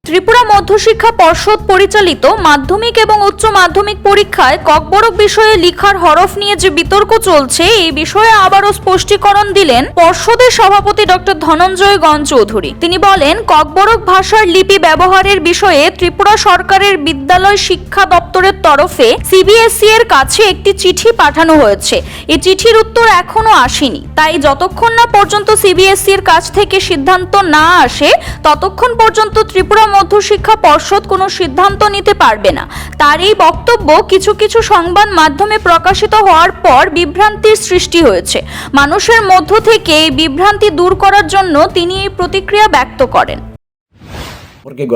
ত্রিপুরা মধ্যশিক্ষা পর্ষদ পরিচালিত মাধ্যমিক এবং উচ্চ মাধ্যমিক পরীক্ষায় ককবরক বিষয়ে লিখার হরফ নিয়ে যে বিতর্ক চলছে এই বিষয়ে আবারও স্পষ্টীকরণ দিলেন পর্ষদের সভাপতি ডক্টর ধনঞ্জয় গণ চৌধুরী। তিনি বলেন, ককবরক ভাষার লিপি ব্যবহারের বিষয়ে ত্রিপুরা সরকারের বিদ্যালয় শিক্ষা দপ্তরের তরফে সিবিএসই এর কাছে একটি চিঠি পাঠানো হয়েছে। এই চিঠির উত্তর এখনো আসেনি, তাই যতক্ষণ না পর্যন্ত সিবিএসই এর কাছ থেকে সিদ্ধান্ত না আসে ততক্ষণ পর্যন্ত ত্রিপুরা মধ্যশিক্ষা পর্ষদ কোনো সিদ্ধান্ত নিতে পারবে না। তার এই বক্তব্য কিছু কিছু সংবাদ মাধ্যমে প্রকাশিত হওয়ার পর বিভ্রান্তির সৃষ্টি হয়েছে। মানুষের মধ্য থেকে এই বিভ্রান্তি দূর করার জন্য তিনি এই প্রতিক্রিয়া ব্যক্ত করেন।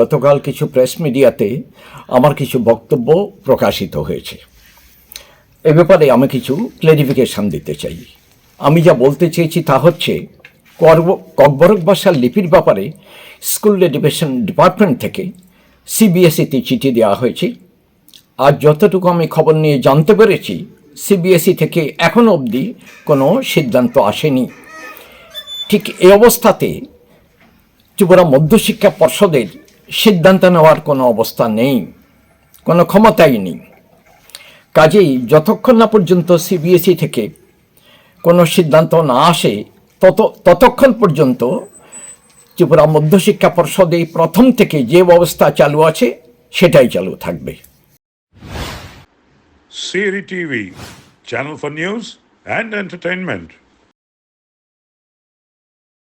গতকাল কিছু প্রেস মিডিয়াতে আমার কিছু বক্তব্য প্রকাশিত হয়েছে। এ ব্যাপারে আমি কিছু ক্লারিফিকেশন দিতে চাই। আমি যা বলতে চেয়েছি তা হচ্ছে, ককবরক ভাষার লিপির ব্যাপারে স্কুল এডুকেশন ডিপার্টমেন্ট থেকে সিবিএসইতে চিঠি দেওয়া হয়েছে। আর যতটুকু আমি খবর নিয়ে জানতে পেরেছি, সিবিএসই থেকে এখনও অবধি কোনো সিদ্ধান্ত আসেনি। ঠিক এই অবস্থাতে ত্রিপুরা মধ্যশিক্ষা পর্ষদের সিদ্ধান্ত নেওয়ার কোনো অবস্থা নেই, কোনো ক্ষমতাই নেই। কাজেই যতক্ষণ না পর্যন্ত সিবিএসই থেকে কোনো সিদ্ধান্ত না আসে ততক্ষণ পর্যন্ত ত্রিপুরা মধ্যশিক্ষা পর্ষদে প্রথম থেকে যে ব্যবস্থা চালু আছে সেটাই চালু থাকবে। CRI TV, channel for news and entertainment.